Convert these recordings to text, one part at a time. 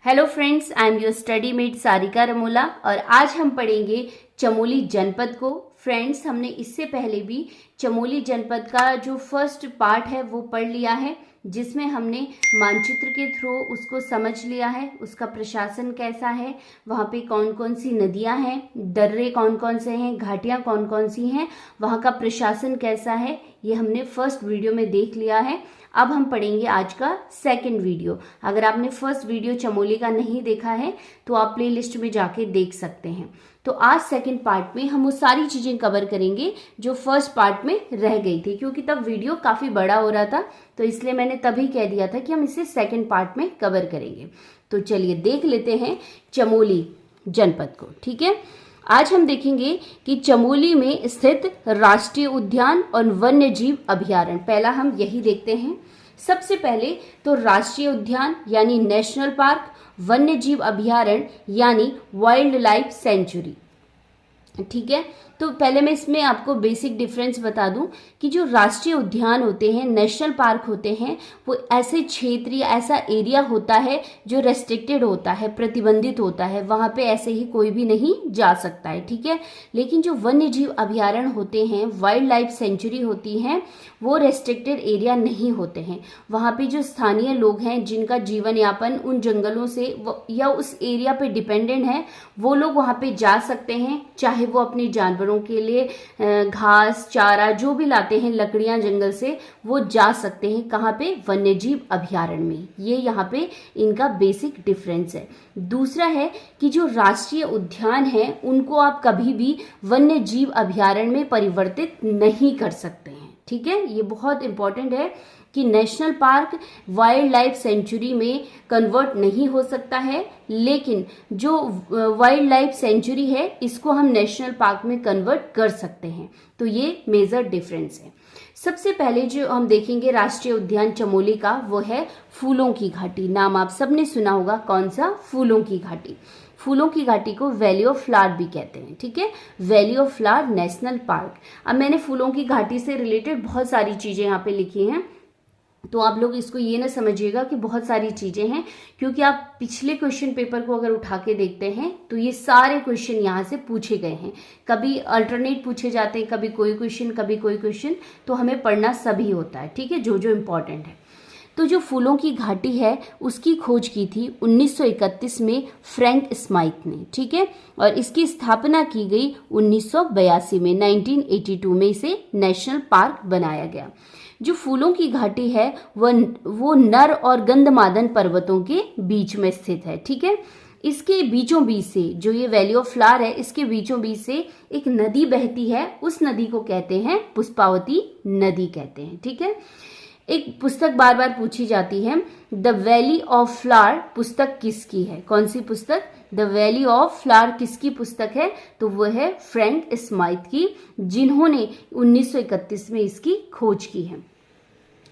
Hello friends, I am your study mate Sarika Ramola और आज हम पढ़ेंगे चमोली जनपद को। फ्रेंड्स, हमने इससे पहले भी चमोली जनपद का जो फर्स्ट पार्ट है वो पढ़ लिया है, जिसमें हमने मानचित्र के थ्रू उसको समझ लिया है, उसका प्रशासन कैसा है, वहाँ पे कौन कौन सी नदियाँ हैं, दर्रे कौन कौन से हैं, घाटियाँ कौन कौन सी हैं, वहाँ का प्रशासन कैसा है, ये हमने फर्स्ट वीडियो में देख लिया है। अब हम पढ़ेंगे आज का सेकंड वीडियो। अगर आपने फर्स्ट वीडियो चमोली का नहीं देखा है तो आप प्लेलिस्ट में जाके देख सकते हैं। तो आज सेकंड पार्ट में हम वो सारी चीजें कवर करेंगे जो फर्स्ट पार्ट में रह गई थी, क्योंकि तब वीडियो काफी बड़ा हो रहा था, तो इसलिए मैंने तभी कह दिया था कि हम इसे सेकंड पार्ट में कवर करेंगे। तो चलिए देख लेते हैं चमोली जनपद को। ठीक है, आज हम देखेंगे कि चमोली में स्थित राष्ट्रीय उद्यान और वन्य जीव अभयारण्य, पहला हम यही देखते हैं। सबसे पहले तो राष्ट्रीय उद्यान यानी नेशनल पार्क, वन्य जीव अभयारण्य यानी वाइल्ड लाइफ सेंचुरी। ठीक है, तो पहले मैं इसमें आपको बेसिक डिफरेंस बता दूं कि जो राष्ट्रीय उद्यान होते हैं, नेशनल पार्क होते हैं, वो ऐसे क्षेत्र या ऐसा एरिया होता है जो रेस्ट्रिक्टेड होता है, प्रतिबंधित होता है, वहां पे ऐसे ही कोई भी नहीं जा सकता है। ठीक है, लेकिन जो वन्य जीव अभयारण्य होते हैं, वाइल्ड लाइफ सेंचुरी होती हैं, वो रेस्ट्रिक्टेड एरिया नहीं होते हैं। वहां पे जो स्थानीय लोग हैं जिनका जीवन यापन उन जंगलों से या उस एरिया पे डिपेंडेंट है, वो लोग वहां पे जा सकते हैं, चाहे वो अपने जानवरों के लिए घास चारा जो भी लाते हैं, लकड़ियां जंगल से, वो जा सकते हैं। कहाँ पे? वन्य जीव अभयारण्य में। ये यहाँ पे इनका बेसिक डिफरेंस है। दूसरा है कि जो राष्ट्रीय उद्यान है उनको आप कभी भी वन्य जीव अभयारण्य में परिवर्तित नहीं कर सकते हैं। ठीक है, ये बहुत इंपॉर्टेंट है कि national park wild life sanctuary में कन्वर्ट नहीं हो सकता है, लेकिन जो वाइल्ड लाइफ सेंचुरी है इसको हम नेशनल पार्क में कन्वर्ट कर सकते हैं। तो ये मेजर डिफरेंस है। सबसे पहले जो हम देखेंगे राष्ट्रीय उद्यान चमोली का, वो है फूलों की घाटी। नाम आप सबने सुना होगा, कौन सा? फूलों की घाटी। फूलों की घाटी को वैली ऑफ फ्लावर भी कहते हैं। ठीक है, valley of flower national park. अब मैंने फूलों की घाटी से रिलेटेड बहुत सारी चीजें यहाँ पे लिखी हैं, तो आप लोग इसको ये ना समझिएगा कि बहुत सारी चीजें हैं, क्योंकि आप पिछले क्वेश्चन पेपर को अगर उठा के देखते हैं तो ये सारे क्वेश्चन यहाँ से पूछे गए हैं। कभी अल्टरनेट पूछे जाते हैं, कभी कोई क्वेश्चन कभी कोई क्वेश्चन, तो हमें पढ़ना सभी होता है। ठीक है, जो जो इम्पोर्टेंट है। तो जो फूलों की घाटी है उसकी खोज की थी 1931 में फ्रैंक स्माइथ ने। ठीक है, और इसकी स्थापना की गई 1982 में, 1982 में इसे नेशनल पार्क बनाया गया। जो फूलों की घाटी है वो नर और गंधमादन पर्वतों के बीच में स्थित है। ठीक है, इसके बीचों बीच से, जो ये वैली ऑफ फ्लावर है, इसके बीचों बीच से एक नदी बहती है। उस नदी को कहते हैं पुष्पावती नदी कहते हैं। ठीक है, एक पुस्तक बार बार पूछी जाती है, द वैली ऑफ फ्लावर पुस्तक किसकी है? कौन सी पुस्तक? द वैली ऑफ फ्लावर किसकी पुस्तक है? तो वो है फ्रैंक स्माइथ की, जिन्होंने 1931 में इसकी खोज की है।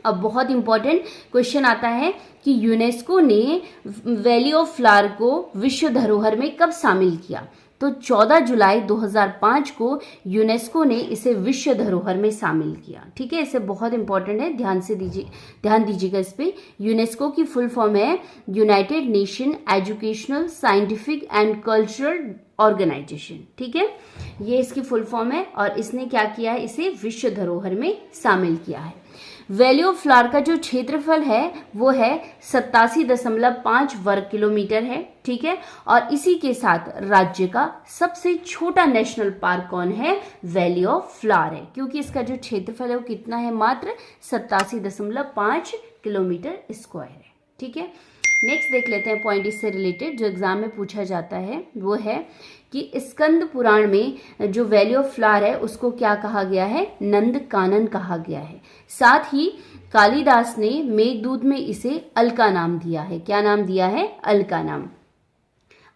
अब बहुत इंपॉर्टेंट क्वेश्चन आता है कि यूनेस्को ने वैली ऑफ फ्लावर को विश्व धरोहर में कब शामिल किया? तो 14 जुलाई 2005 को यूनेस्को ने इसे विश्व धरोहर में शामिल किया। ठीक है, इसे बहुत इंपॉर्टेंट है, ध्यान दीजिएगा इस पे। यूनेस्को की फुल फॉर्म है united nation educational scientific and cultural organisation. ठीक है, ये इसकी फुल फॉर्म है, और इसने क्या किया है? इसे विश्व धरोहर में शामिल किया है। वैली ऑफ फ्लावर का जो क्षेत्रफल है वो है 87.5 वर्ग किलोमीटर है। ठीक है, और इसी के साथ राज्य का सबसे छोटा नेशनल पार्क कौन है? वैली ऑफ फ्लावर है, क्योंकि इसका जो क्षेत्रफल है वो कितना है? मात्र 87.5 किलोमीटर स्क्वायर है। ठीक है, नेक्स्ट देख लेते हैं पॉइंट इससे रिलेटेड जो एग्जाम में पूछा जाता है, वो है कि स्कंद पुराण में जो वैली ऑफ फ्लावर है उसको क्या कहा गया है? नंद कानन कहा गया है। साथ ही कालिदास ने मेघदूत में इसे अलका नाम दिया है। क्या नाम दिया है? अलका नाम।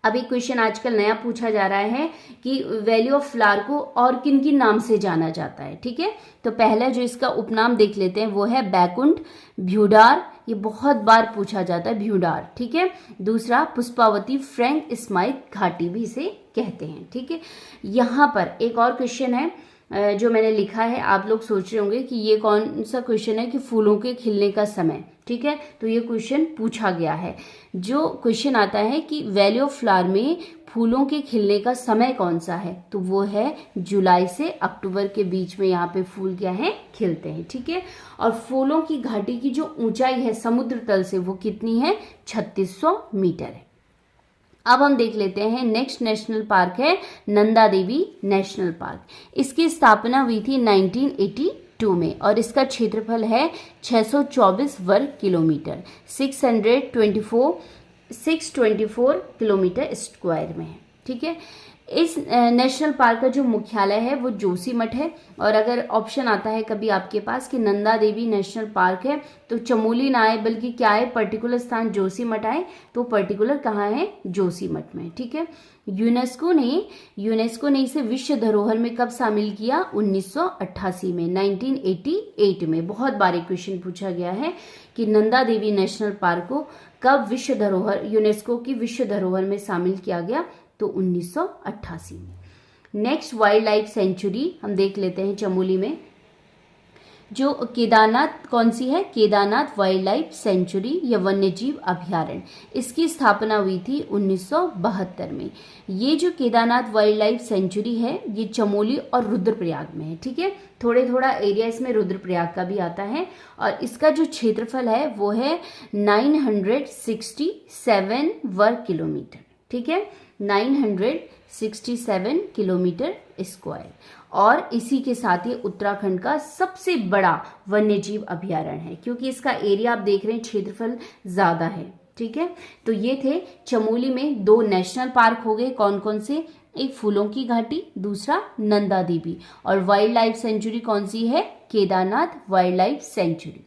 अब एक क्वेश्चन आजकल नया पूछा जा रहा है कि वैली ऑफ फ्लावर को और किन किन नाम से जाना जाता है। ठीक है, तो पहला जो इसका उपनाम देख लेते हैं वो है बैकुंठ, भ्यूडार, ये बहुत बार पूछा जाता है, भ्यूडार। ठीक है, दूसरा पुष्पावती, फ्रैंक स्माइथ घाटी भी इसे कहते हैं। ठीक है, यहाँ पर एक और क्वेश्चन है जो मैंने लिखा है, आप लोग सोच रहे होंगे कि ये कौन सा क्वेश्चन है कि फूलों के खिलने का समय, ठीक है। तो ये क्वेश्चन पूछा गया है। जो क्वेश्चन आता है कि वैली ऑफ फ्लावर में फूलों के खिलने का समय कौन सा है, तो वो है जुलाई से अक्टूबर के बीच में यहाँ पे फूल क्या है, खिलते हैं, ठीक है। और फूलों की घाटी की जो ऊंचाई है समुद्र तल से वो कितनी है, 3600 मीटर है। अब हम देख लेते हैं नेक्स्ट नेशनल पार्क है नंदा देवी नेशनल पार्क। इसकी स्थापना हुई थी 1982 में और इसका क्षेत्रफल है 624 वर्ग किलोमीटर, 624 किलोमीटर स्क्वायर में है, ठीक है। इस नेशनल पार्क का जो मुख्यालय है वो जोशीमठ है। और अगर ऑप्शन आता है कभी आपके पास कि नंदा देवी नेशनल पार्क है, तो चमोली ना आए बल्कि क्या है, पर्टिकुलर स्थान जोशीमठ आए, तो पर्टिकुलर कहाँ है, जोशीमठ में, ठीक है। यूनेस्को ने इसे विश्व धरोहर में कब शामिल किया, 1988 में, 1988 में। बहुत बार एक क्वेश्चन पूछा गया है कि नंदा देवी नेशनल पार्क को कब विश्व धरोहर, यूनेस्को की विश्व धरोहर में शामिल किया गया, तो 1988 में। नेक्स्ट वाइल्ड लाइफ सेंचुरी हम देख लेते हैं चमोली में, जो केदारनाथ, कौन सी है, केदारनाथ वाइल्ड लाइफ सेंचुरी या वन्यजीव अभ्यारण्य। इसकी स्थापना हुई थी 1972 में। ये जो केदारनाथ वाइल्ड लाइफ सेंचुरी है ये चमोली और रुद्रप्रयाग में है, ठीक है। थोड़ा एरिया इसमें रुद्रप्रयाग का भी आता है और इसका जो क्षेत्रफल है वो है 967 वर्ग किलोमीटर, ठीक है, 967 किलोमीटर स्क्वायर। और इसी के साथ ये उत्तराखंड का सबसे बड़ा वन्यजीव अभ्यारण्य है, क्योंकि इसका एरिया आप देख रहे हैं, क्षेत्रफल ज्यादा है, ठीक है। तो ये थे चमोली में 2 नेशनल पार्क हो गए, कौन कौन से, एक फूलों की घाटी, दूसरा नंदा देवी। और वाइल्ड लाइफ सेंचुरी कौन सी है, Kedarnath wild life sanctuary.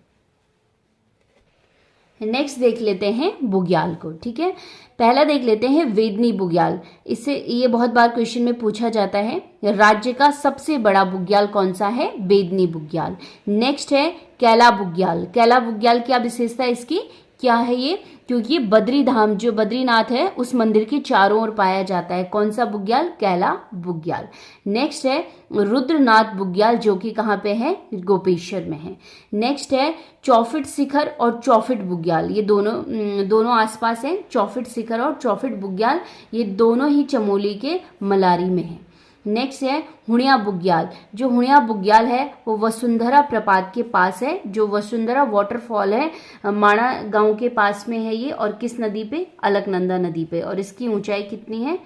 Next देख लेते हैं बुग्याल को, ठीक है। पहला देख लेते हैं वेदनी बुग्याल। इससे ये बहुत बार क्वेश्चन में पूछा जाता है, राज्य का सबसे बड़ा बुग्याल कौन सा है, वेदनी बुग्याल। नेक्स्ट है कैला बुग्याल। कैला बुग्याल क्या विशेषता है इसकी, क्या है ये, क्योंकि ये बद्री धाम, जो बद्रीनाथ है उस मंदिर के चारों ओर पाया जाता है। कौन सा बुग्याल, कैला बुग्याल। नेक्स्ट है रुद्रनाथ बुग्याल, जो कि कहाँ पे है, गोपेश्वर में है। नेक्स्ट है चौफिट शिखर और चौफिट बुग्याल, ये दोनों आसपास हैं। चौफिट शिखर और चौफिट बुग्याल ये दोनों ही चमोली के मलारी में है। नेक्स्ट है हुणिया बुग्याल। जो हुणिया बुग्याल है वो वसुंधरा प्रपात के पास है, जो वसुंधरा वाटरफॉल है माणा गांव के पास में है ये, और किस नदी पे, अलकनंदा नदी पे। और इसकी ऊंचाई कितनी है,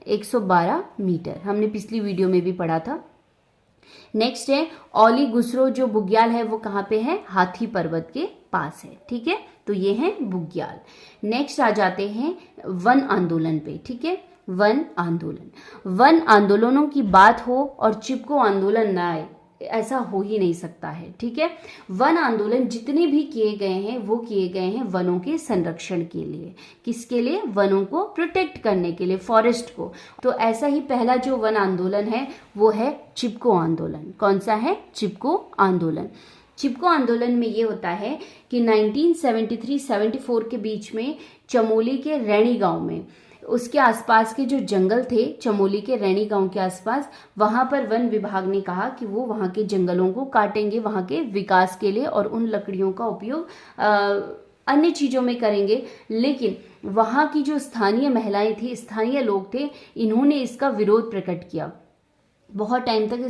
112 मीटर, हमने पिछली वीडियो में भी पढ़ा था। नेक्स्ट है औली गुसरो, जो बुग्याल है वो कहाँ पे है, हाथी पर्वत के पास है, ठीक है। तो ये है बुग्याल। नेक्स्ट आ जाते हैं वन आंदोलन पे, ठीक है। वन आंदोलनों की बात हो और चिपको आंदोलन ना आए, ऐसा हो ही नहीं सकता है, ठीक है। वन आंदोलन जितने भी किए गए हैं वो किए गए हैं वनों के संरक्षण के लिए। किसके लिए, वनों को प्रोटेक्ट करने के लिए, फॉरेस्ट को। तो ऐसा ही पहला जो वन आंदोलन है वो है चिपको आंदोलन। कौन सा है, चिपको आंदोलन। चिपको आंदोलन में ये होता है कि 1973-74 के बीच में चमोली के रैणी गांव में, उसके आसपास के जो जंगल थे चमोली के रैणी गांव के आसपास, वहां पर वन विभाग ने कहा कि वो वहां के जंगलों को काटेंगे वहां के विकास के लिए और उन लकड़ियों का उपयोग अन्य चीजों में करेंगे। लेकिन वहां की जो स्थानीय महिलाएं थी, स्थानीय लोग थे, इन्होंने इसका विरोध प्रकट किया। बहुत टाइम तक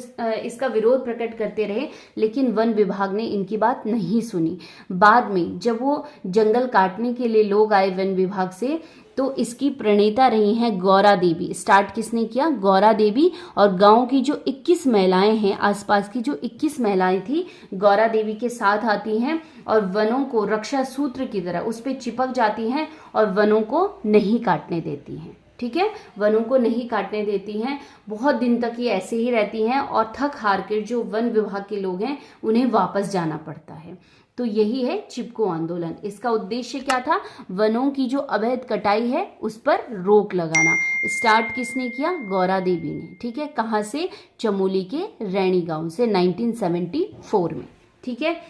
इसका विरोध प्रकट करते रहे, लेकिन वन विभाग ने इनकी बात नहीं सुनी। बाद में जब वो जंगल काटने के लिए लोग आए वन विभाग से, तो इसकी प्रणेता रही हैं गौरा देवी। स्टार्ट किसने किया, गौरा देवी। और गांव की जो 21 महिलाएं हैं, आसपास की जो 21 महिलाएं थी, गौरा देवी के साथ आती हैं और वनों को रक्षा सूत्र की तरह उस पर चिपक जाती हैं और वनों को नहीं काटने देती हैं, ठीक है। वनों को नहीं काटने देती हैं। बहुत दिन तक ये ऐसे ही रहती हैं और थक हार कर जो वन विभाग के लोग हैं उन्हें वापस जाना पड़ता है। तो यही है चिपको आंदोलन। इसका उद्देश्य क्या था, वनों की जो अवैध कटाई है उस पर रोक लगाना। स्टार्ट किसने किया, गौरा देवी ने, ठीक है। कहाँ से, चमोली के रैणी गांव से 1974 में, ठीक है।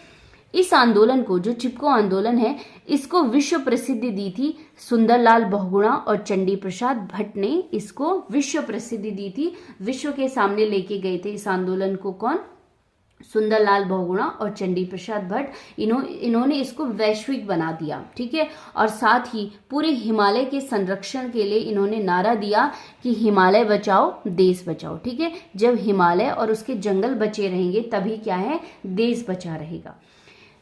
इस आंदोलन को, जो चिपको आंदोलन है, इसको विश्व प्रसिद्धि दी थी सुंदरलाल बहुगुणा और चंडी प्रसाद भट्ट ने इसको विश्व प्रसिद्धि दी थी। विश्व के सामने लेके गए थे इस आंदोलन को कौन? सुंदरलाल बहुगुणा और चंडी प्रसाद भट्ट। इन्होंने इसको वैश्विक बना दिया, ठीक है। और साथ ही पूरे हिमालय के संरक्षण के लिए इन्होंने नारा दिया कि हिमालय बचाओ देश बचाओ, ठीक है। जब हिमालय और उसके जंगल बचे रहेंगे तभी क्या है, देश बचा रहेगा।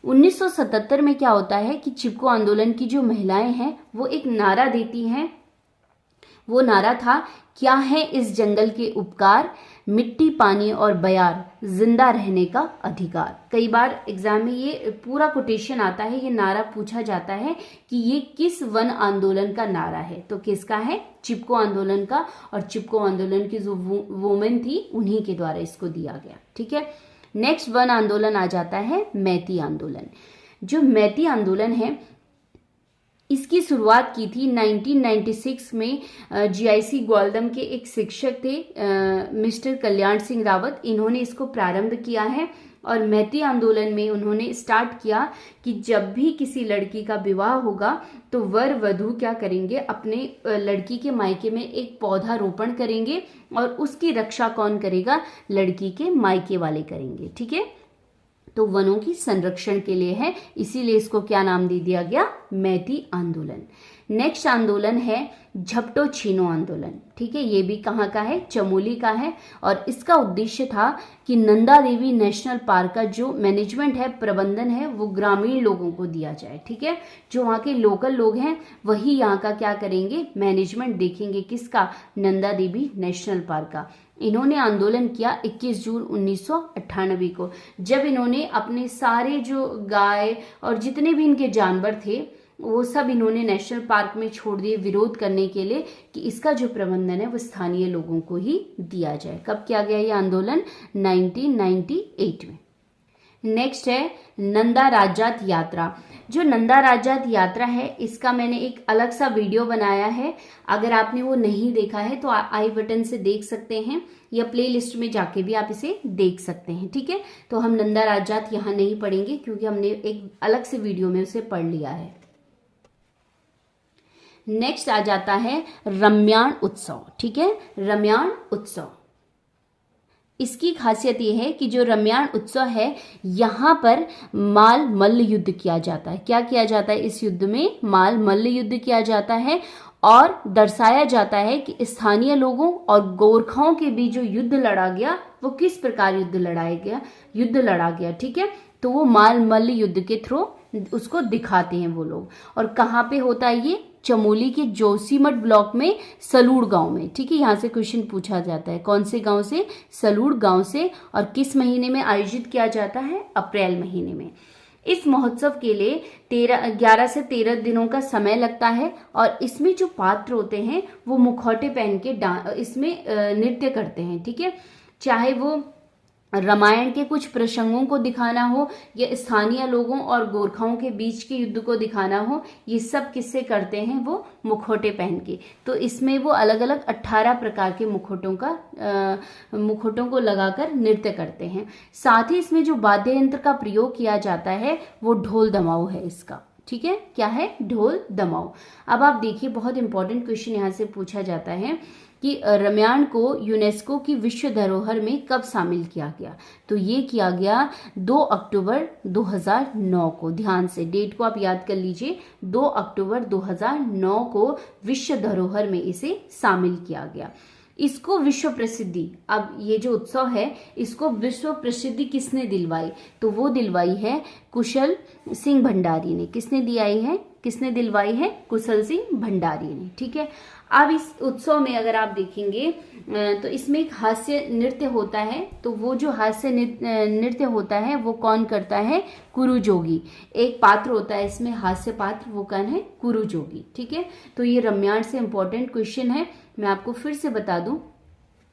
1977 में क्या होता है कि चिपको आंदोलन की जो महिलाएं हैं वो एक नारा देती हैं। वो नारा था, क्या है इस जंगल के उपकार, मिट्टी पानी और बयार, जिंदा रहने का अधिकार। कई बार एग्जाम में ये पूरा कोटेशन आता है, ये नारा पूछा जाता है कि ये किस वन आंदोलन का नारा है। तो किसका है? चिपको आंदोलन का। और चिपको आंदोलन की जो वुमेन थी उन्हीं के द्वारा इसको दिया गया, ठीक है। नेक्स्ट वन आंदोलन आ जाता है मैती आंदोलन। जो मैती आंदोलन है इसकी शुरुआत की थी 1996 में जीआईसी ग्वालदम के एक शिक्षक थे मिस्टर कल्याण सिंह रावत। इन्होंने इसको प्रारंभ किया है और मैती आंदोलन में उन्होंने स्टार्ट किया कि जब भी किसी लड़की का विवाह होगा तो वर वधू क्या करेंगे, अपने लड़की के मायके में एक पौधा रोपण करेंगे और उसकी रक्षा कौन करेगा? लड़की के मायके वाले करेंगे, ठीक है। तो वनों की संरक्षण के लिए है, इसीलिए इसको क्या नाम दे दिया गया? मैती आंदोलन। नेक्स्ट आंदोलन है झपटो छीनो आंदोलन, ठीक है। ये भी कहाँ का है? चमोली का है। और इसका उद्देश्य था कि नंदा देवी नेशनल पार्क का जो मैनेजमेंट है, प्रबंधन है, वो ग्रामीण लोगों को दिया जाए, ठीक है। जो वहाँ के लोकल लोग हैं वही यहाँ का क्या करेंगे? मैनेजमेंट देखेंगे। किसका? नंदा देवी नेशनल पार्क का। इन्होंने आंदोलन किया 21 जून 1998 को, जब इन्होंने अपने सारे जो गाय और जितने भी इनके जानवर थे वो सब इन्होंने नेशनल पार्क में छोड़ दिए विरोध करने के लिए कि इसका जो प्रबंधन है वो स्थानीय लोगों को ही दिया जाए। कब किया गया ये आंदोलन? 1998 में। नेक्स्ट है नंदा राजात यात्रा। जो नंदा राजात यात्रा है इसका मैंने एक अलग सा वीडियो बनाया है, अगर आपने वो नहीं देखा है तो आई बटन से देख सकते हैं या प्ले लिस्ट में जाके भी आप इसे देख सकते हैं, ठीक है। तो हम नंदा राजात यहाँ नहीं पढ़ेंगे क्योंकि हमने एक अलग से वीडियो में उसे पढ़ लिया है। नेक्स्ट आ जाता है रम्याण उत्सव, ठीक है। रम्याण उत्सव, इसकी खासियत यह है कि जो रम्याण उत्सव है यहाँ पर माल मल्ल युद्ध किया जाता है। क्या किया जाता है? इस युद्ध में माल मल्ल युद्ध किया जाता है और दर्शाया जाता है कि स्थानीय लोगों और गोरखाओं के बीच जो युद्ध लड़ा गया वो किस प्रकार युद्ध लड़ा गया, ठीक है। तो वो माल मल्ल युद्ध के थ्रू उसको दिखाते हैं वो लोग। और कहाँ पे होता है ये? चमोली के जोशीमठ ब्लॉक में सलूड़ गांव में, ठीक है। यहाँ से क्वेश्चन पूछा जाता है, कौन से गांव से? सलूड़ गांव से। और किस महीने में आयोजित किया जाता है? अप्रैल महीने में। इस महोत्सव के लिए 11 से 13 दिनों का समय लगता है और इसमें जो पात्र होते हैं वो मुखौटे पहन के इसमें नृत्य करते हैं, ठीक है। चाहे वो रामायण के कुछ प्रसंगों को दिखाना हो या स्थानीय लोगों और गोरखाओं के बीच के युद्ध को दिखाना हो, ये सब किससे करते हैं? वो मुखौटे पहन के। तो इसमें वो अलग अलग 18 प्रकार के मुखौटों को लगाकर नृत्य करते हैं। साथ ही इसमें जो वाद्य यंत्र का प्रयोग किया जाता है वो ढोल दमाऊ है इसका, ठीक है। क्या है? ढोल दमाऊ। अब आप देखिए, बहुत इंपॉर्टेंट क्वेश्चन यहाँ से पूछा जाता है कि रम्याण को यूनेस्को की विश्व धरोहर में कब शामिल किया गया? तो ये किया गया 2 अक्टूबर 2009 को। ध्यान से डेट को आप याद कर लीजिए, 2 अक्टूबर 2009 को विश्व धरोहर में इसे शामिल किया गया। इसको विश्व प्रसिद्धि, अब ये जो उत्सव है इसको विश्व प्रसिद्धि किसने दिलवाई? तो वो दिलवाई है कुशल सिंह भंडारी ने। किसने दिलवाई है? कुशल सिंह भंडारी ने, ठीक है। अब इस उत्सव में अगर आप देखेंगे तो इसमें एक हास्य नृत्य होता है। तो वो जो हास्य नृत्य होता है वो कौन करता है? कुरु जोगी। एक पात्र होता है इसमें हास्य पात्र, वो कौन है? कुरु जोगी, ठीक है। तो ये रम्याण से इंपॉर्टेंट क्वेश्चन है, मैं आपको फिर से बता दूं।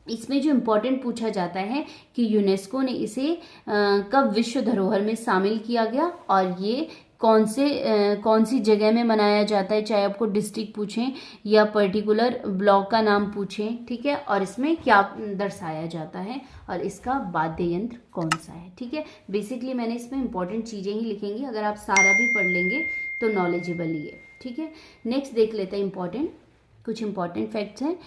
इसमें जो इम्पोर्टेंट पूछा जाता है कि यूनेस्को ने इसे कब विश्व धरोहर में शामिल किया गया और ये कौन सी जगह में मनाया जाता है, चाहे आपको डिस्ट्रिक्ट पूछें या पर्टिकुलर ब्लॉक का नाम पूछें, ठीक है, और इसमें क्या दर्शाया जाता है और इसका वाद्य यंत्र कौन सा है, ठीक है। बेसिकली मैंने इसमें इंपॉर्टेंट चीज़ें ही लिखेंगी, अगर आप सारा भी पढ़ लेंगे तो नॉलेजेबल ही है, ठीक है। नेक्स्ट देख लेते हैं कुछ इंपॉर्टेंट फैक्ट्स हैं।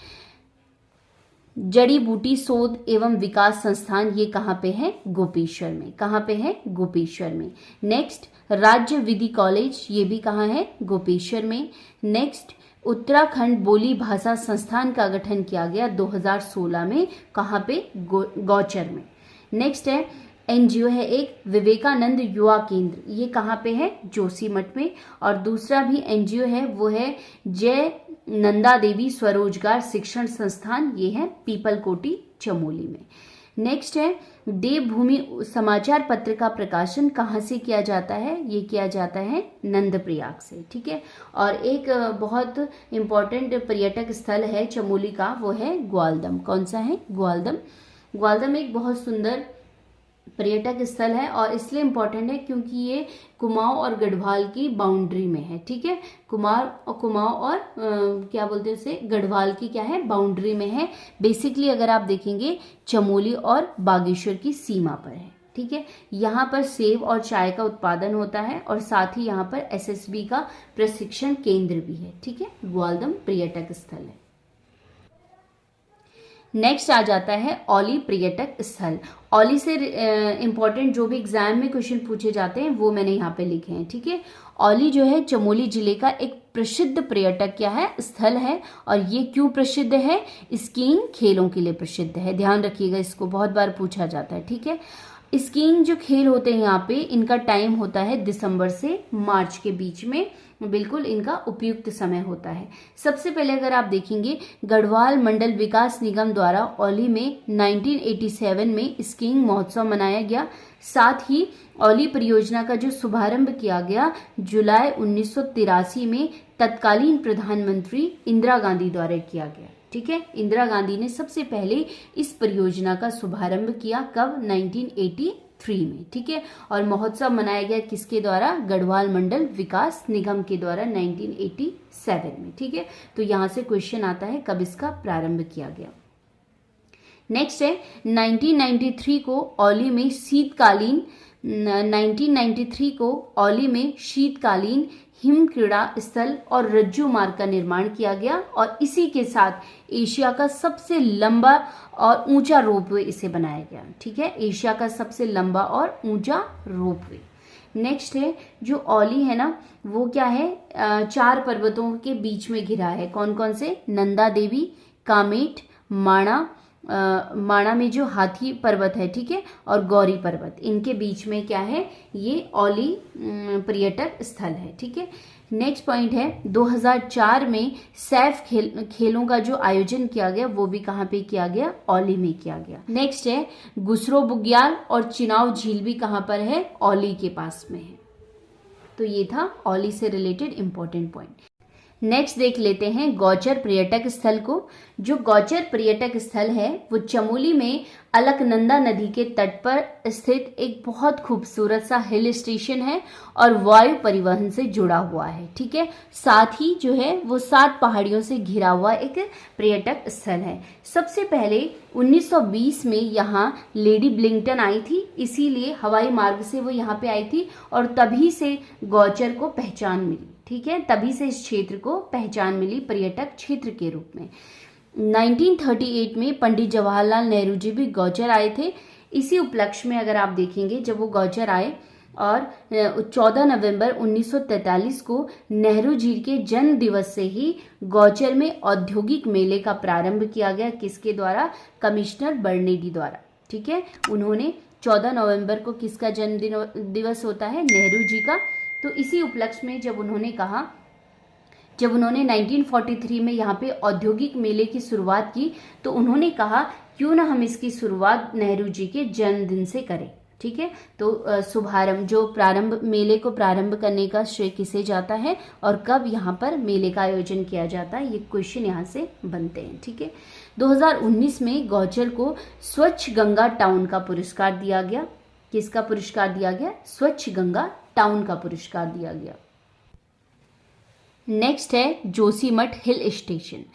जड़ी बूटी शोध एवं विकास संस्थान ये कहाँ पे है, गोपेश्वर में। कहाँ पे है, गोपेश्वर में। नेक्स्ट राज्य विधि कॉलेज, ये भी कहाँ है, गोपेश्वर में। नेक्स्ट उत्तराखंड बोली भाषा संस्थान का गठन किया गया 2016 में, कहाँ पे, गौचर में। नेक्स्ट है एनजीओ है एक विवेकानंद युवा केंद्र, ये कहाँ पे है, जोशीमठ में। और दूसरा भी एनजीओ है वो है जय नंदा देवी स्वरोजगार शिक्षण संस्थान, ये है पीपलकोटी चमोली में। नेक्स्ट है देवभूमि समाचार पत्र का प्रकाशन कहाँ से किया जाता है, ये किया जाता है नंदप्रयाग से, ठीक है। और एक बहुत इंपॉर्टेंट पर्यटक स्थल है चमोली का, वो है ग्वालदम। कौन सा है, ग्वालदम। ग्वालदम एक बहुत सुंदर पर्यटक स्थल है और इसलिए इम्पोर्टेंट है क्योंकि ये कुमाऊं और गढ़वाल की बाउंड्री में है, ठीक है। कुमाऊं और क्या बोलते हैं उसे, गढ़वाल की क्या है, बाउंड्री में है। बेसिकली अगर आप देखेंगे चमोली और बागेश्वर की सीमा पर है, ठीक है। यहाँ पर सेब और चाय का उत्पादन होता है और साथ ही यहाँ पर एसएसबी का प्रशिक्षण केंद्र भी है, ठीक है। ग्वालदम पर्यटक स्थल है। नेक्स्ट आ जाता है औली पर्यटक स्थल। औली से इंपॉर्टेंट जो भी एग्जाम में क्वेश्चन पूछे जाते हैं वो मैंने यहाँ पे लिखे हैं, ठीक है। औली जो है चमोली जिले का एक प्रसिद्ध पर्यटक क्या है, स्थल है। और ये क्यों प्रसिद्ध है, स्कीइंग खेलों के लिए प्रसिद्ध है। ध्यान रखिएगा, इसको बहुत बार पूछा जाता है, ठीक है। स्कीइंग जो खेल होते हैं यहाँ पे, इनका टाइम होता है दिसंबर से मार्च के बीच में, बिल्कुल इनका उपयुक्त समय होता है। सबसे पहले अगर आप देखेंगे गढ़वाल मंडल विकास निगम द्वारा औली में 1987 में स्कीइंग महोत्सव मनाया गया। साथ ही औली परियोजना का जो शुभारंभ किया गया जुलाई 1983 में तत्कालीन प्रधानमंत्री इंदिरा गांधी द्वारा किया गया, ठीक है। इंदिरा गांधी ने सबसे पहले इस परियोजना का शुभारंभ किया, कब, 1983 में, ठीक है। और महोत्सव मनाया गया किसके द्वारा, गढ़वाल मंडल विकास निगम के द्वारा 1987 में, ठीक है। तो यहां से क्वेश्चन आता है कब इसका प्रारंभ किया गया। नेक्स्ट है 1993 को औली में शीतकालीन हिम क्रीड़ा स्थल और रज्जू मार्ग का निर्माण किया गया और इसी के साथ एशिया का सबसे लंबा और ऊंचा रोपवे इसे बनाया गया, ठीक है। एशिया का सबसे लंबा और ऊंचा रोपवे। नेक्स्ट है जो औली है ना, वो क्या है, 4 पर्वतों के बीच में घिरा है। कौन कौन से, नंदा देवी, कामेट, माणा में जो हाथी पर्वत है, ठीक है, और गौरी पर्वत, इनके बीच में क्या है, ये औली पर्यटक स्थल है, ठीक है। नेक्स्ट पॉइंट है 2004 में सैफ खेलों का जो आयोजन किया गया वो भी कहाँ पे किया गया, औली में किया गया। नेक्स्ट है गुसरो बुग्याल और चिनाव झील भी कहाँ पर है, औली के पास में है। तो ये था औली से रिलेटेड इंपॉर्टेंट पॉइंट। नेक्स्ट देख लेते हैं गौचर पर्यटक स्थल को। जो गौचर पर्यटक स्थल है वो चमोली में अलकनंदा नदी के तट पर स्थित एक बहुत खूबसूरत सा हिल स्टेशन है और वायु परिवहन से जुड़ा हुआ है, ठीक है। साथ ही जो है वो 7 पहाड़ियों से घिरा हुआ एक पर्यटक स्थल है। सबसे पहले 1920 में यहाँ लेडी ब्लिंगटन आई थी, इसीलिए हवाई मार्ग से वो यहाँ पे आई थी और तभी से गौचर को पहचान मिली, ठीक है। तभी से इस क्षेत्र को पहचान मिली पर्यटक क्षेत्र के रूप में। 1938 में पंडित जवाहरलाल नेहरू जी भी गौचर आए थे। इसी उपलक्ष्य में अगर आप देखेंगे जब वो गौचर आए और 14 नवंबर 1943 को नेहरू जी के जन्म दिवस से ही गौचर में औद्योगिक मेले का प्रारंभ किया गया। किसके द्वारा, कमिश्नर बर्नेडी द्वारा, ठीक है। उन्होंने 14 नवंबर को किसका जन्म दिवस होता है, नेहरू जी का। तो इसी उपलक्ष्य में जब उन्होंने 1943 में यहाँ पे औद्योगिक मेले की शुरुआत की तो उन्होंने कहा क्यों ना हम इसकी शुरुआत नेहरू जी के जन्मदिन से करें, ठीक है। तो शुभारंभ जो मेले को प्रारंभ करने का श्रेय किसे जाता है और कब यहाँ पर मेले का आयोजन किया जाता है, ये क्वेश्चन यहाँ से बनते हैं, ठीक है। 2019 में गौचर को स्वच्छ गंगा टाउन का पुरस्कार दिया गया। किसका पुरस्कार दिया गया, स्वच्छ गंगा टाउन का पुरस्कार दिया गया। नेक्स्ट है जोशीमठ हिल स्टेशन।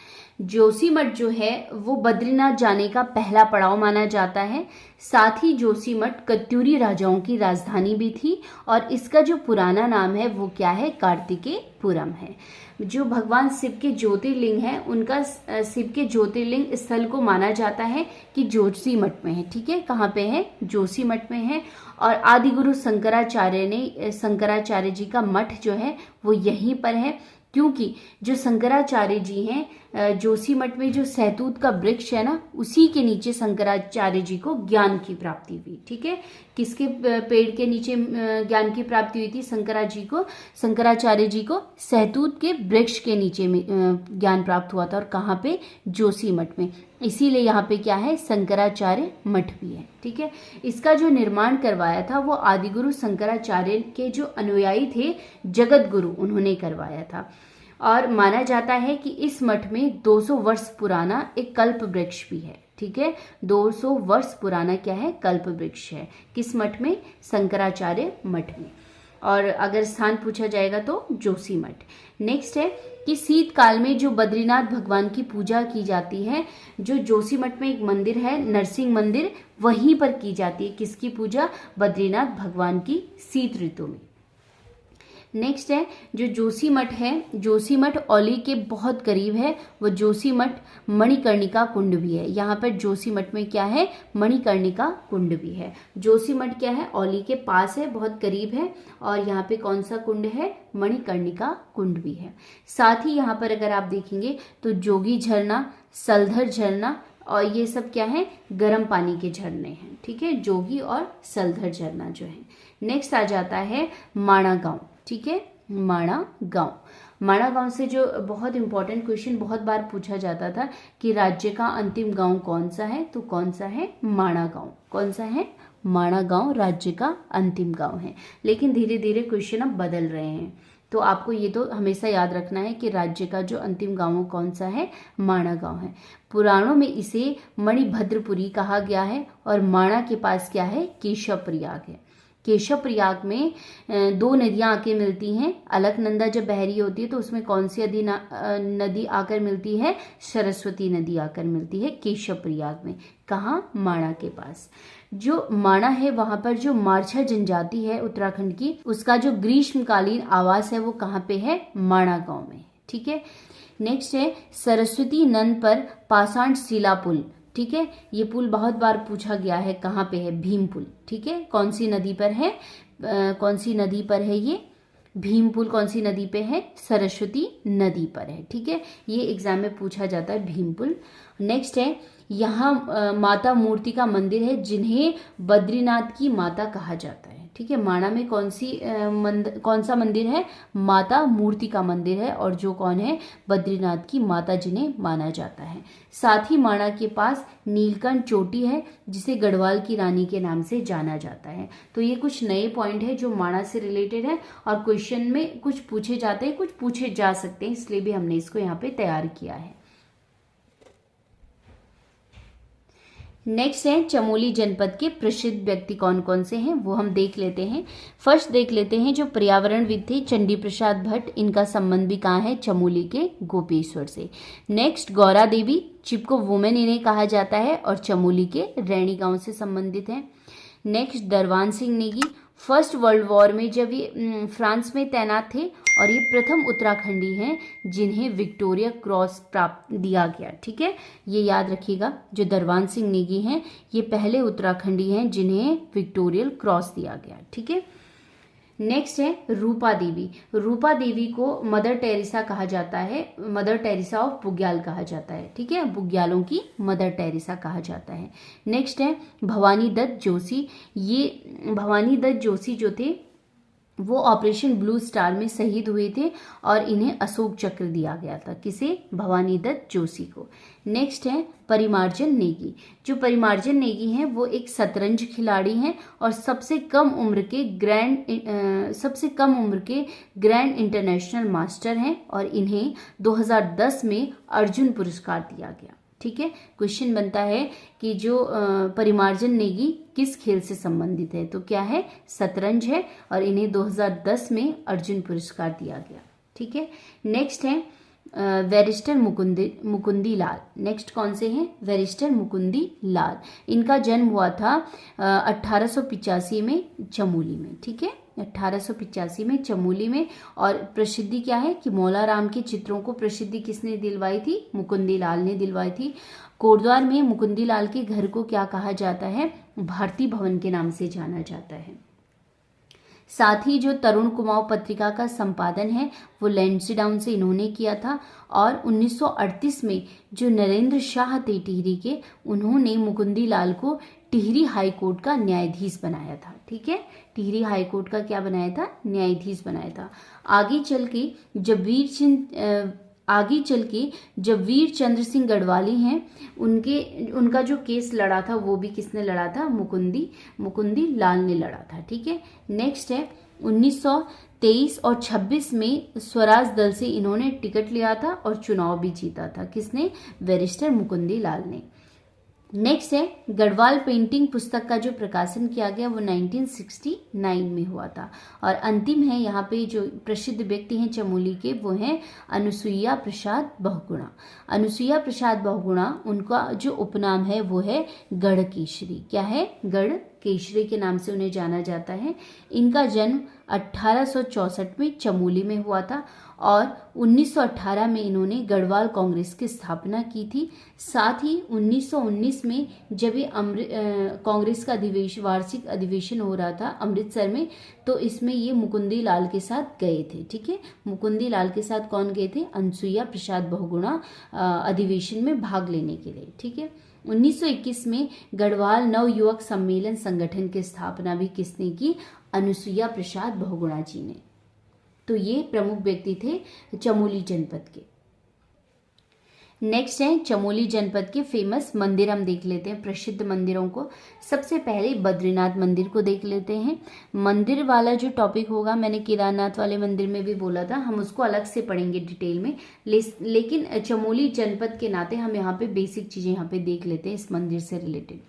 जोशीमठ जो है वो बद्रीनाथ जाने का पहला पड़ाव माना जाता है। साथ ही जोशीमठ कत्यूरी राजाओं की राजधानी भी थी और इसका जो पुराना नाम है वो क्या है, कार्तिकेयपुरम है। जो भगवान शिव के ज्योतिर्लिंग हैं उनका शिव के ज्योतिर्लिंग स्थल को माना जाता है कि जोशीमठ में है। ठीक है, कहाँ पे है, जोशीमठ में है। और आदिगुरु शंकराचार्य जी का मठ जो है वो यहीं पर है, क्योंकि जो शंकराचार्य जी हैं जोशीमठ में जो सहतूत का वृक्ष है ना, उसी के नीचे शंकराचार्य जी को ज्ञान की प्राप्ति हुई। ठीक है, किसके पेड़ के नीचे ज्ञान की प्राप्ति हुई थी, शंकराचार्य जी को सहतूत के वृक्ष के नीचे में ज्ञान प्राप्त हुआ था। और कहाँ पे, जोशीमठ में। इसीलिए यहाँ पे क्या है, शंकराचार्य मठ भी है। ठीक है, इसका जो निर्माण करवाया था वो आदिगुरु शंकराचार्य के जो अनुयायी थे जगत गुरु, उन्होंने करवाया था। और माना जाता है कि इस मठ में 200 वर्ष पुराना एक कल्प वृक्ष भी है। ठीक है, 200 वर्ष पुराना क्या है, कल्प वृक्ष है। किस मठ में, शंकराचार्य मठ में। और अगर स्थान पूछा जाएगा तो जोशीमठ। नेक्स्ट है कि शीतकाल में जो बद्रीनाथ भगवान की पूजा की जाती है, जो जोशीमठ में एक मंदिर है नरसिंह मंदिर, वहीं पर की जाती है। किसकी पूजा, बद्रीनाथ भगवान की शीत ऋतु में। नेक्स्ट है जो जोशीमठ है, जोशीमठ औली के बहुत करीब है। वो जोशीमठ मणिकर्णिका कुंड भी है। यहाँ पर जोशीमठ में क्या है, मणिकर्णिका कुंड भी है। जोशीमठ क्या है, औली के पास है, बहुत करीब है। और यहाँ पे कौन सा कुंड है, मणिकर्णिका कुंड भी है। साथ ही यहाँ पर अगर आप देखेंगे तो जोगी झरना, सलधर झरना, और ये सब क्या है, गर्म पानी के झरने हैं। ठीक है, जोगी और सलधर झरना जो है। नेक्स्ट आ जाता है माणा गांव। ठीक है, माणा गांव से जो बहुत इंपॉर्टेंट क्वेश्चन बहुत बार पूछा जाता था कि राज्य का अंतिम गांव कौन सा है, तो कौन सा है, माणा गांव। कौन सा है, माणा गांव राज्य का अंतिम गांव है। लेकिन धीरे धीरे क्वेश्चन अब बदल रहे हैं, तो आपको ये तो हमेशा याद रखना है कि राज्य का जो अंतिम गांव कौन सा है, माणा गांव है। पुराणों में इसे मणिभद्रपुरी कहा गया है। और माणा के पास क्या है, केशव प्रयाग है। केशव प्रयाग में 2 नदियां आके मिलती हैं। अलकनंदा जब बह रही होती है तो उसमें कौन सी नदी आकर मिलती है, सरस्वती नदी आकर मिलती है केशव प्रयाग में। कहाँ, माणा के पास। जो माणा है वहां पर जो मारछा जनजाति है उत्तराखंड की, उसका जो ग्रीष्मकालीन आवास है वो कहाँ पे है, माणा गांव में। ठीक है, नेक्स्ट है सरस्वती नंद पर पाषाण शिला पुल। ठीक है, ये पुल बहुत बार पूछा गया है, कहाँ पे है, भीम पुल। ठीक है, कौन सी नदी पर है, कौन सी नदी पर है ये, भीम पुल कौन सी नदी पे है, सरस्वती नदी पर है। ठीक है, ये एग्जाम में पूछा जाता है, भीम पुल। नेक्स्ट है यहाँ माता मूर्ति का मंदिर है जिन्हें बद्रीनाथ की माता कहा जाता है। ठीक है, माणा में कौन सा मंदिर है, माता मूर्ति का मंदिर है, और जो कौन है, बद्रीनाथ की माता जिन्हें माना जाता है। साथ ही माणा के पास नीलकंठ चोटी है जिसे गढ़वाल की रानी के नाम से जाना जाता है। तो ये कुछ नए पॉइंट है जो माणा से रिलेटेड है और क्वेश्चन में कुछ पूछे जाते हैं, कुछ पूछे जा सकते हैं, इसलिए भी हमने इसको यहाँ पे तैयार किया है। नेक्स्ट है चमोली जनपद के प्रसिद्ध व्यक्ति कौन कौन से हैं, वो हम देख लेते हैं। फर्स्ट देख लेते हैं जो पर्यावरणविद थे चंडी प्रसाद भट्ट, इनका संबंध भी कहाँ है, चमोली के गोपेश्वर से। नेक्स्ट गौरा देवी, चिपको वुमेन इन्हें कहा जाता है और चमोली के रैणी गांव से संबंधित हैं। Next Darwan Singh Negi, first world war में जब ये फ्रांस में तैनात थे और ये प्रथम उत्तराखंडी हैं जिन्हें विक्टोरिया क्रॉस प्राप्त दिया गया। ठीक है, ये याद रखिएगा, जो दरवान सिंह नेगी हैं ये पहले उत्तराखंडी हैं जिन्हें विक्टोरियल क्रॉस दिया गया। ठीक है, नेक्स्ट है रूपा देवी। रूपा देवी को मदर टेरेसा कहा जाता है, मदर टेरेसा ऑफ बुग्याल कहा जाता है। ठीक है, बुग्यालों की मदर टेरेसा कहा जाता है। नेक्स्ट है भवानी दत्त जोशी। ये भवानी दत्त जोशी जो थे वो ऑपरेशन ब्लू स्टार में शहीद हुए थे और इन्हें अशोक चक्र दिया गया था। किसे, भवानी दत्त जोशी को। नेक्स्ट है परिमार्जन नेगी। जो परिमार्जन नेगी हैं वो एक शतरंज खिलाड़ी हैं और सबसे कम उम्र के ग्रैंड इंटरनेशनल मास्टर हैं और इन्हें 2010 में अर्जुन पुरस्कार दिया गया। ठीक है। क्वेश्चन बनता है कि जो परिमार्जन नेगी किस खेल से संबंधित है, तो क्या है, शतरंज है, और इन्हें 2010 में अर्जुन पुरस्कार दिया गया। ठीक है। नेक्स्ट है बैरिस्टर मुकुंदी लाल। नेक्स्ट कौन से हैं, बैरिस्टर मुकुंदी लाल। इनका जन्म हुआ था 1885 में चमोली में। ठीक है, 1885 में चमोली में। और प्रसिद्धि क्या है कि मौला राम के चित्रों को प्रसिद्धि किसने दिलवाई थी, मुकुंदी लाल ने दिलवाई थी। कोटद्वार में मुकुंदी लाल के घर को क्या कहा जाता है, भारती भवन के नाम से जाना जाता है। साथ ही जो तरुण कुमाऊं पत्रिका का संपादन है वो लैंसडाउन से इन्होंने किया था। और 1938 में जो नरेंद्र शाह थे टिहरी के, उन्होंने मुकुंदी लाल को टिहरी हाई कोर्ट का न्यायाधीश बनाया था। ठीक है, टिहरी हाई कोर्ट का क्या बनाया था, न्यायाधीश बनाया था। आगे चल के जब वीर चंद्र सिंह गढ़वाली हैं, उनका जो केस लड़ा था वो भी किसने लड़ा था, मुकुंदी लाल ने लड़ा था। ठीक है। नेक्स्ट है 1923 और 26 में स्वराज दल से इन्होंने टिकट लिया था और चुनाव भी जीता था। किसने, बैरिस्टर मुकुंदी लाल ने। नेक्स्ट है गढ़वाल पेंटिंग पुस्तक का जो प्रकाशन किया गया वो 1969 में हुआ था। और अंतिम है यहाँ पे जो प्रसिद्ध व्यक्ति हैं चमोली के, वो हैं अनुसुईया प्रसाद बहुगुणा। अनुसुईया प्रसाद बहुगुणा, उनका जो उपनाम है वो है गढ़ केशरी। क्या है, गढ़ केशरी के नाम से उन्हें जाना जाता है। इनका जन्म 1864 में चमोली में हुआ था और 1918 में इन्होंने गढ़वाल कांग्रेस की स्थापना की थी। साथ ही 1919 में जब ये कांग्रेस का वार्षिक अधिवेशन हो रहा था अमृतसर में, तो इसमें ये मुकुंदी लाल के साथ गए थे। ठीक है, मुकुंदी लाल के साथ कौन गए थे, अनुसुईया प्रसाद बहुगुणा अधिवेशन में भाग लेने के लिए। ठीक है। 1921 में गढ़वाल नव युवक सम्मेलन संगठन की स्थापना भी किसने की, अनुसुईया प्रसाद बहुगुणा जी ने। तो ये प्रमुख व्यक्ति थे चमोली जनपद के। नेक्स्ट है चमोली जनपद के फेमस मंदिर, हम देख लेते हैं प्रसिद्ध मंदिरों को। सबसे पहले बद्रीनाथ मंदिर को देख लेते हैं। मंदिर वाला जो टॉपिक होगा, मैंने केदारनाथ वाले मंदिर में भी बोला था, हम उसको अलग से पढ़ेंगे डिटेल में, लेकिन चमोली जनपद के नाते हम यहाँ पे बेसिक चीजें यहाँ पे देख लेते हैं इस मंदिर से रिलेटेड।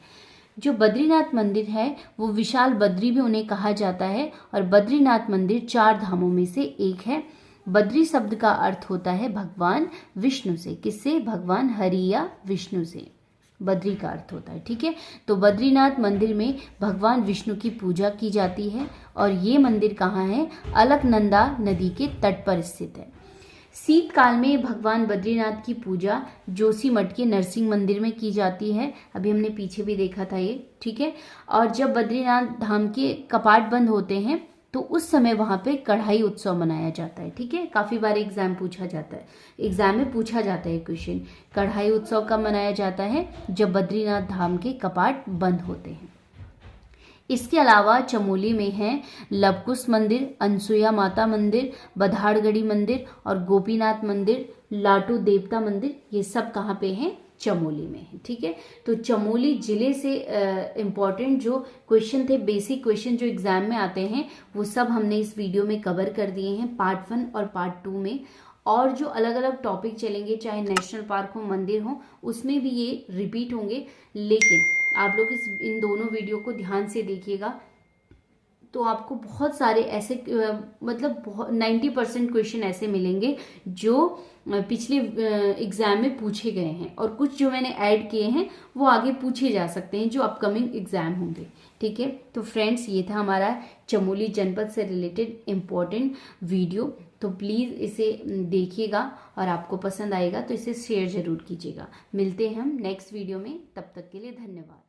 जो बद्रीनाथ मंदिर है वो विशाल बद्री भी उन्हें कहा जाता है और बद्रीनाथ मंदिर 4 धामों में से एक है। बद्री शब्द का अर्थ होता है भगवान विष्णु से। किससे, भगवान हरि या विष्णु से बद्री का अर्थ होता है। ठीक है, तो बद्रीनाथ मंदिर में भगवान विष्णु की पूजा की जाती है और ये मंदिर कहाँ है, अलकनंदा नदी के तट पर स्थित है। शीतकाल में भगवान बद्रीनाथ की पूजा जोशीमठ के नरसिंह मंदिर में की जाती है। अभी हमने पीछे भी देखा था ये। ठीक है, और जब बद्रीनाथ धाम के कपाट बंद होते हैं तो उस समय वहां पे कढ़ाई उत्सव मनाया जाता है। ठीक है, काफी बार एग्जाम में पूछा जाता है क्वेश्चन, कढ़ाई उत्सव कब मनाया जाता है, जब बद्रीनाथ धाम के कपाट बंद होते हैं। इसके अलावा चमोली में है लवकुश मंदिर, अनसुईया माता मंदिर, बधाड़गढ़ी मंदिर और गोपीनाथ मंदिर, लाटू देवता मंदिर। ये सब कहाँ पे हैं, चमोली में है। ठीक है, तो चमोली जिले से इम्पॉर्टेंट जो क्वेश्चन थे, बेसिक क्वेश्चन जो एग्जाम में आते हैं, वो सब हमने इस वीडियो में कवर कर दिए हैं पार्ट 1 और पार्ट 2 में। और जो अलग अलग टॉपिक चलेंगे, चाहे नेशनल पार्क हो, मंदिर हो, उसमें भी ये रिपीट होंगे। लेकिन आप लोग इन दोनों वीडियो को ध्यान से देखिएगा तो आपको बहुत सारे ऐसे 90% क्वेश्चन ऐसे मिलेंगे जो पिछले एग्जाम में पूछे गए हैं, और कुछ जो मैंने ऐड किए हैं वो आगे पूछे जा सकते हैं जो अपकमिंग एग्जाम होंगे। ठीक है, तो फ्रेंड्स ये था हमारा चमोली जनपद से रिलेटेड इम्पोर्टेंट वीडियो। तो प्लीज़ इसे देखिएगा और आपको पसंद आएगा तो इसे शेयर जरूर कीजिएगा। मिलते हैं हम नेक्स्ट वीडियो में, तब तक के लिए धन्यवाद।